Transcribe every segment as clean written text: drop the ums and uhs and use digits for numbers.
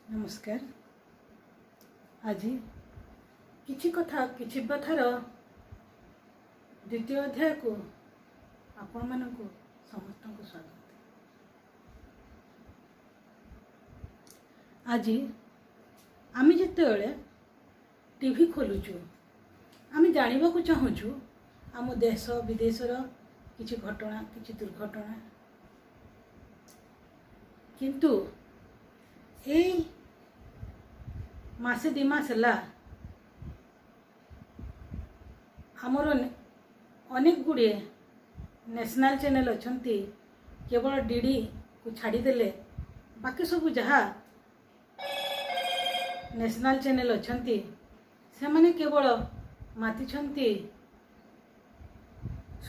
नमस्कार। आज किछि कथार द्वितीय अध्याय को आपण मानक समस्त को स्वागत। आज आम जिते टीवी खोलुचु आम जानवा को चाहूँ आम देश विदेशर किछि घटना किछि दुर्घटना, किंतु ए मासे दि मास है आमर अनेक गुड़े नेशनल चैनल अच्छी केवल डीडी को छाड़ीदेले बाकी सब जहाँ नेशनल चैनल अच्छी से माने केवल माति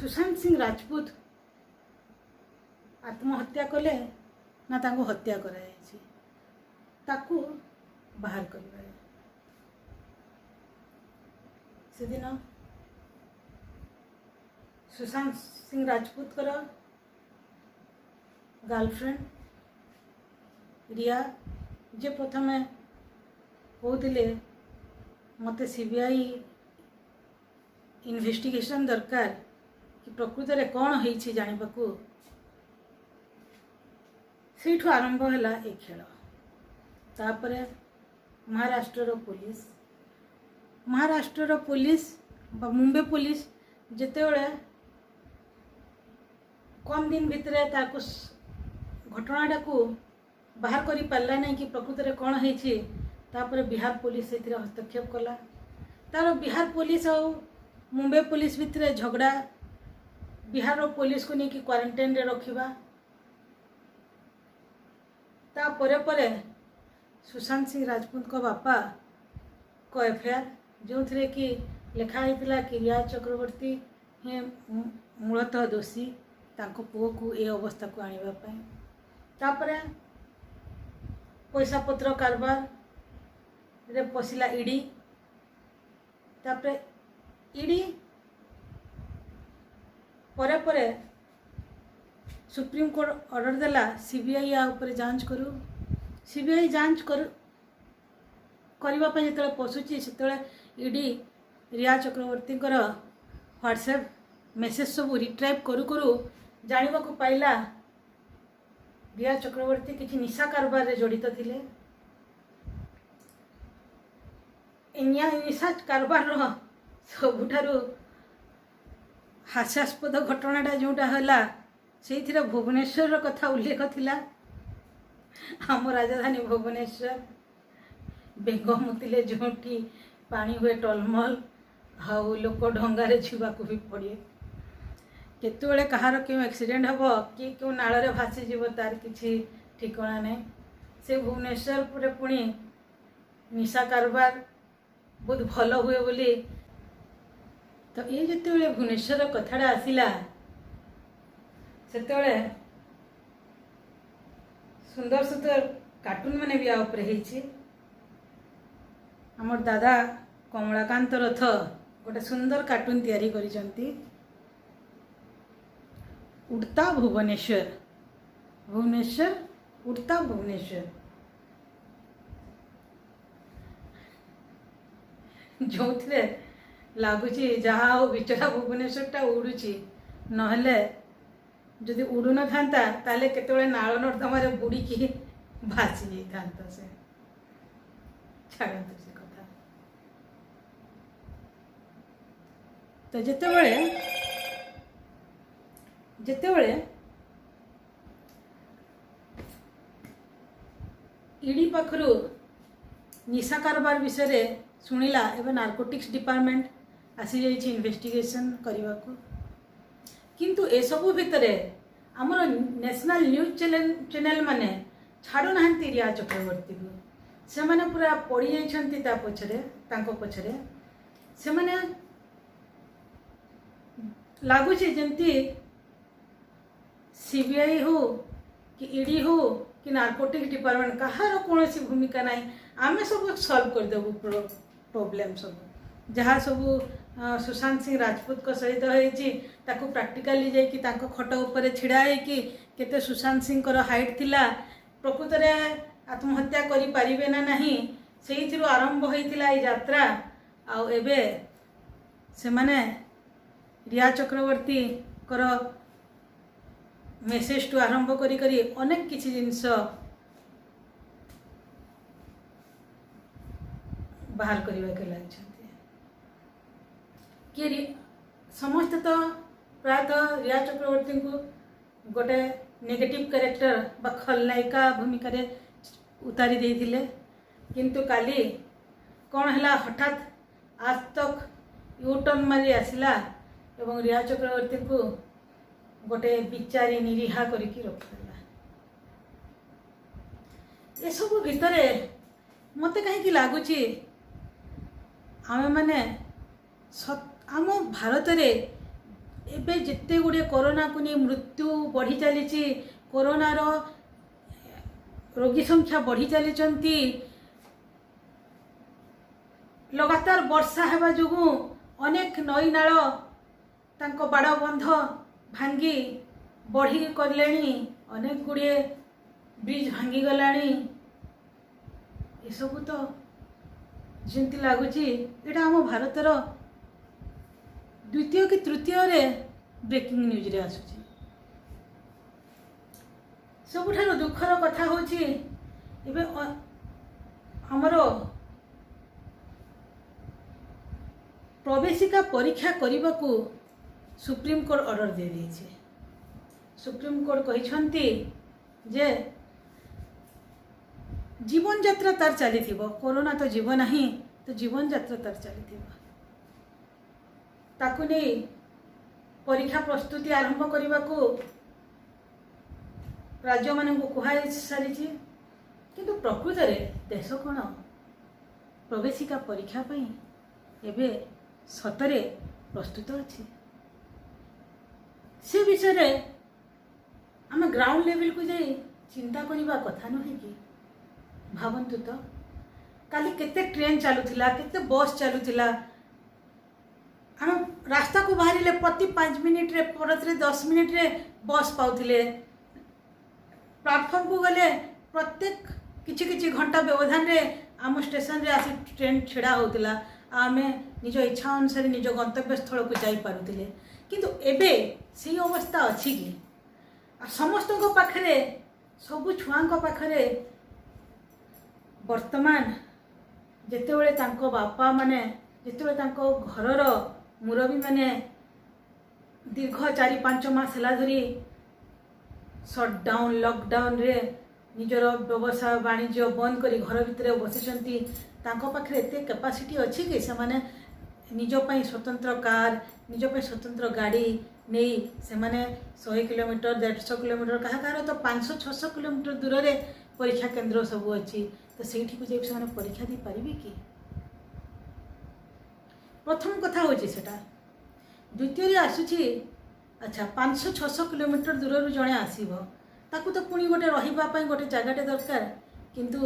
सुशांत सिंह राजपूत आत्महत्या कले ना तांको हत्या कराई ताकू बाहर कर से दिन सुशांत सिंह राजपूत कर गर्लफ्रेंड रिया जे प्रथम कहते मते सीबीआई इन्वेस्टिगेशन दरकार कि प्रकृत में कौन होइछि जानिबा को सेठु आरंभ है ए खेल। तापरे महाराष्ट्र पुलिस मुंबई पुलिस जितेबले कम दिन भितर ताको घटनाटा को बाहर करि पारला नहीं कि प्रकृत में कौन होइछि, तापरे बिहार पुलिस से हस्तक्षेप कला। तार बिहार पुलिस और मुंबई पुलिस भितर झगड़ा, बिहार पुलिस को नहीं कि क्वारंटाइन रे रखिबा, ता परे परे सुशांत सिंह राजपूत को बापा को एफआईआर जो थे कि लिखाई कि रिया चक्रवर्ती हे मूलतः दोषी तांको पुओ को ए अवस्था को आनिबा पई। तापरे पैसा पत्र कारबार रे पशिला ईडी, तापरे ईडी परे परे सुप्रीम कोर्ट ऑर्डर देला सीबीआई या ऊपर जांच करू। सीबीआई जांच करने जो पशुची से ईडी रिया चक्रवर्ती व्हाट्सएप मेसेज सब रिट्राइव करू करू जानवा को पाइला रिया चक्रवर्ती किसी निशा कारबार रे जड़ित थिले। निशा कारबार सबुठारु हास्यास्पद घटनाटा जोटा है से भुवनेश्वर कथा उल्लेख थिला। आम राजधानी भुवनेश्वर बेंग मुतिले जो पानी हुए टलमल हाउ लोक ढंगारे छुवाक भी पड़े, केतुबले कहार क्यों एक्सीडेंट हम कि क्यों नाल भासी जीव तार किसी ठिकाना नहीं। से भुवनेश्वर पूरे पुणी निशा कारबार बहुत भल हुए बोली तो ये जिते भुवनेश्वर कथाटा आसला से सुंदर सुंदर कार्टून मैंने भी आउे आमर दादा कमलाकांत रथ गोटे सुंदर कार्टून तैयारी करिसंती उड़ता भुवनेश्वर भुवनेश्वर उड़ता भुवनेश्वर जो थे लगुच जहाँ बिचरा भुवनेश्वरटा उड़ुची नहले जदि उड़ू न था ताले केतबेले नाल नर्दमारे बुड़ीकी भासी जाता से छाड़ते से कथा। तो जितेबले ईडी पाखरु निशा कारबार विषय शुणिला एवं नार्कोटिक्स डिपार्टमेंट आसी जाइए इन्वेस्टिगेशन करने को, किंतु ए सबु भितरे आमर नेशनल न्यूज चैनल माने छाड़ू ना रिया चक्रवर्ती को से माने पूरा पड़ी जाइछंती ता पछरे तांको पछरे से माने लागुचे जेंती सीबीआई हो कि ईडी हो कि नार्कोटिक्स डिपार्टमेंट कहार कौन सी भूमिका ना आमे सब सॉल्व कर देबु प्रॉब्लम सब जहाँ सबू सुशांत सिंह राजपूत को सहित होती प्राक्टिकाली जाकि खट उपर छिड़ा होकि केते सुशांत सिंह हाइट थिला प्रकृत आत्महत्या करि पारिबे ना नहीं सेइथिरु आरंभ होइतिला ए यात्रा आउ एबे से माने रिया चक्रवर्ती कर मेसेज टू आरंभ करी करी अनेक किछि जिंस बाहर करने के लगे कि समस्त तो प्रायतः रिया चक्रवर्ती को गोटे नेगेटिव कैरेक्टर बा खलनायिका भूमिका रे उतारी देइथिले किंतु काली कौन है हठात आज तक यूटर्न मारी आसला एवं रिया चक्रवर्ती को गोटे बिचारी निरीहा करिकी रखला ये सब भितर मते कहीं लगुच आमे माने आम भारत रे एबे जिते गुड़े कोरोना को नहीं मृत्यु बढ़ी चली कोरोनार रोगी संख्या बढ़ी चली लगातार वर्षा हेबा जोगु अनेक नई नाल तांको बाड़ बंध भांगी बढ़ी करलेनी अनेक गुड़े ब्रिज भांगी गलानी ये सब तो जमी लगुच यहाँ आम भारतर द्वितीय कि तृतीय रे ब्रेकिंग न्यूज रे आसुची सबुठार दुखर कथा होची एबे हमरो प्रवेशिका परीक्षा करने को सुप्रीम कोर्ट ऑर्डर दे देइछे। सुप्रीम कोर्ट कहिछंती जे जीवन यात्रा तार चली कोरोना तो जीवन नहीं तो जीवन यात्रा तार चली ताकु नहीं परीक्षा प्रस्तुति आरंभ करने को राज्य मान को कह सारी किंतु प्रकृत में देश कौन प्रवेशिका परीक्षा एबे सतरे प्रस्तुत अच्छी से विषय आम ग्राउंड लेवल को जाई चिंता करने कथा नुहे कि भावन्तु तो काली केते ट्रेन चलुला केते बस चलुला आम रास्ता को बाहर प्रति 5 मिनिट रे परत रे 10 मिनिट रे बस पाउथिले प्लाटफॉर्म को गले प्रत्येक किछि किछि घंटा व्यवधान रे आम स्टेशन रे आसी ट्रेन छिड़ा होतिला आमे निज इच्छा अनुसार निज गंतव्य स्थल को जाई पारुथिले किंतु एबे सी अवस्था अछि कि समस्त को पाखरे सबु छुआ को पाखरे वर्तमान जेतेबेले तांको बापा माने जेतेबेले तांको घरर मुरबी माने दीर्घ 4-5 मास हला धरी शटडाउन लॉकडाउन रे निजर व्यवसाय वाणिज्य बंद करी घर भितर बसिचंती तांको पाखरे एते कैपेसिटी अछि कि से माने निज पई स्वतंत्र कार निज पई स्वतंत्र गाड़ी नहीं से माने 100 किलोमीटर 150 किलोमीटर कहा कहार तो 500-600 किलोमीटर दूर रे परीक्षा केंद्र सब अच्छी तो सेठी को जे से माने परीक्षा दी पारिबे कि प्रथम कथा होची सेटा द्वितीय रे आसुची अच्छा 500-600 किलोमीटर दूर रू जणे आसीबो ताकू तो पुणी गोटे रहिबा पई गोटे जगाटे दरकार किंतु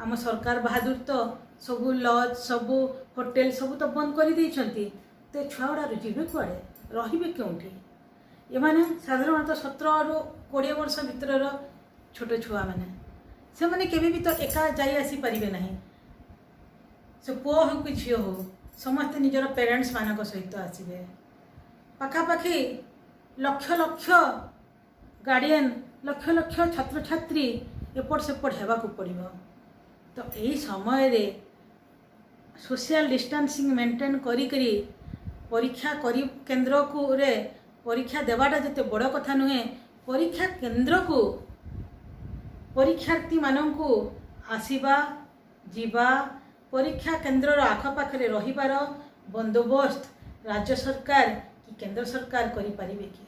आम सरकार बहादुर तो सबू लज सबू होटेल सबू तो बंद कर देइछंती तो छुआड़ा जीवे कुआड़े रहिबे केउठी एमाने साधारणतः 17 रू 20 वर्ष भितर छोट छुआ माने से माने केबे भी तो एका जाई आसी परिबे नहीं से पुओ हो कि झियो हो समस्त निजर पेरेंट्स मानक सहित आसीबे पाखापाखि लक्ष लक्ष गार्डियन लक्ष लक्ष छात्र छात्री एपट सेपट हेबाकू पड़िबो तो यही समय रे सोशल डिस्टेंसिंग मेंटेन करी करी परीक्षा करी केंद्र को रे परीक्षा देवाटा जते बड़ कथा नुहे परीक्षा केंद्र को परीक्षार्थी माननकू आसीबा जीवा परीक्षा केंद्र आखपाखे रहिबार बंदोबस्त राज्य सरकार कि केंद्र सरकार करि परिबे कि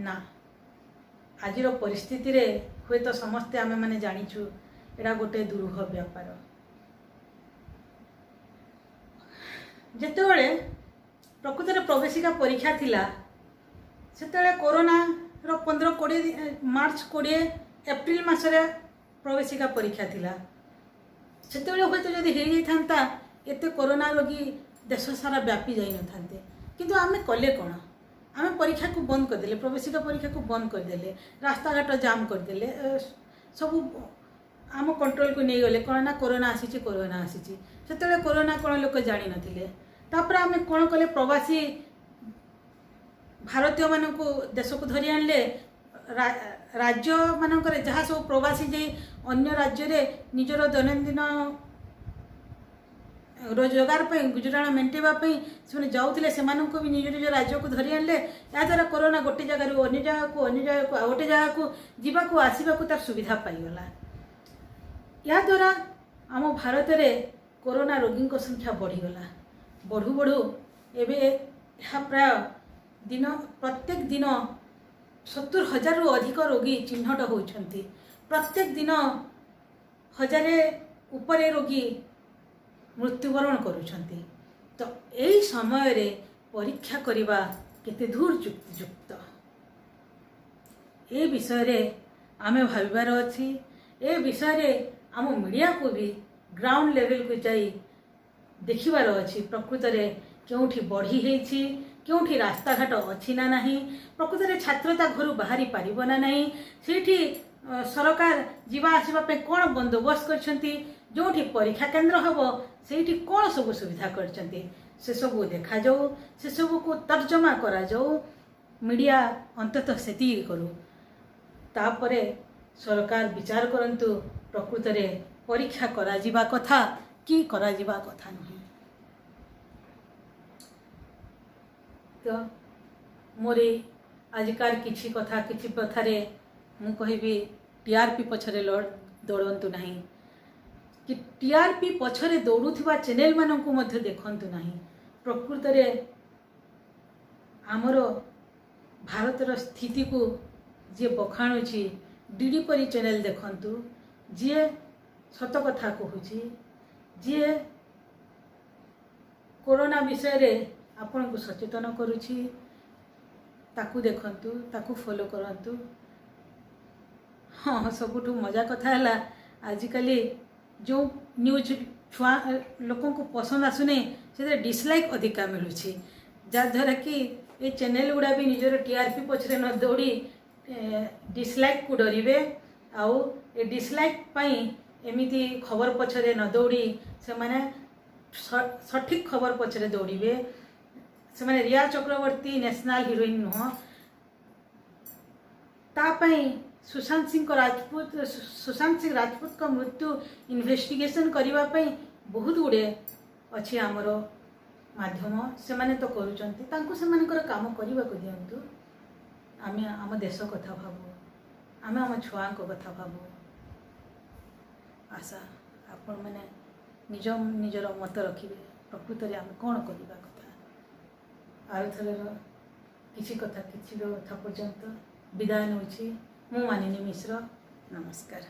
ना आजिर परिस्थिति रे हुए तो समस्ते आमे माने जानिछु एडा गोटे दुरूह व्यापार जेतेबेले प्रकृत प्रवेशिका परीक्षा थिला सेतेबेले कोरोना रो 15-20 मार्च 20 एप्रिल मासरे प्रवेशिका परीक्षा थिला सेतेबेले हुए तो जदि हे जाइथांता एते कोरोना रोगी देश सारा व्यापी जाई न थांते किंतु आमे कले कोन आम परीक्षा को बंद करदे, प्रवेशिका परीक्षा को बंद करदे, रास्ता घाट जाम करदे, सब आम कंट्रोल को नहीं गले कौन ना कोरोना आसी कोरोना आसी से कोरोना कौन लोक जानी नथिले। तापर आम कौन कले प्रवासी भारतीय मान को देश को धरी आणले, राज्य मानकर जहाँ सब प्रवासी जे अन्य राज्य रे निजर दैनंदिन रोजगार पे गुजराण मेंटेवा से जाऊे से भी निज निज राज्य को धरी आणले। या द्वारा कोरोना गोटे जगार अन्य जगह को गोटे जगह को जीवाक आसवाक तार सुविधा पाईगला। या द्वारा आम भारत में कोरोना रोगी संख्या बढ़ीगला। बढ़ू बढ़ू एवं प्राय दिन प्रत्येक दिन 70,000 रु अधिक रोगी चिन्हट होती। प्रत्येक दिन 1000 उपरे रोगी मृत्युवरण करुछंती। तो यही समय रे परीक्षा करिबा केते दूर युक्तियुक्त ए विषय रे आमे भाबिबार अछि। ए विषय रे आम मीडिया को भी ग्राउंड लेवल को जाई देखिबार अछि। प्रकृत रे केउठी बढ़ी हेछि, केउठी रास्ता घाट अछि ना नाही, प्रकृत रे छात्रता घर बाहरी पारिबो ना नाही, सेठी सरकार जीवा आसीबा पे कोन बंदोबस्त करछंती, जोठी परीक्षा केंद्र हबो सेठी कोन सब सुविधा करछंती से सब देखा जाऊ, से सब को तर्जमा करा जाऊ। मीडिया अंततः सेती करू, तापरे सरकार विचार करंतु प्रकृत रे परीक्षा करा जिबा कथा कि करा जिबा कथा नहीं। तो मोरे आजकार किछि कथा किछि कथारे मु कहबी टीआरपी पछरे दौड़ंतु नहीं, कि टीआरपी पछरे दौड़ुथिबा चैनल माननकु मध्ये देखंतु नहीं। प्रकृत रे आमर भारतर स्थिति को जे बखाणुछि डीडी परी चैनल देखंतु, जे सत कथा कहूछि, जे कोरोना विषय रे आपन को सचेतन करुछि, ताकू देखंतु, ताकू फॉलो करंतु। हाँ, सबुठू मजा कथा है आजिकली जो न्यूज छुआ लोकों को पसंद आसुने से डिसलाइक अधिका मिलूँ, जहाँद्वारा कि ये चैनल गुड़ा भी निजर टीआरपी पछरे न दौड़ी डिसलाइक को डरिवे। आउ ए डिसलाइक पाई एमिति खबर पछरे न दौड़ी से माने सठिक खबर पछरे दौड़िवे। से माने रिया चक्रवर्ती नेशनल हिरोइन नुह, तापाई सुशांत सिंह राजपूत का मृत्यु इन्वेस्टिगेशन करबा पई बहुत गुड़े अच्छी आमर माध्यम से माने तो करूचंती, तांको से मानकर काम करबा को दियंतु। आमे आम देश कथा भाबू, आमे आम छुआ को कथा भाबू। आशा आपण माने निजर मत रखिबे प्रकृत रे आम कोन करबा कथा। आउ थरर किछि कथा पर्यंत विदाय नउछि। मु मानिनी मिश्र, नमस्कार।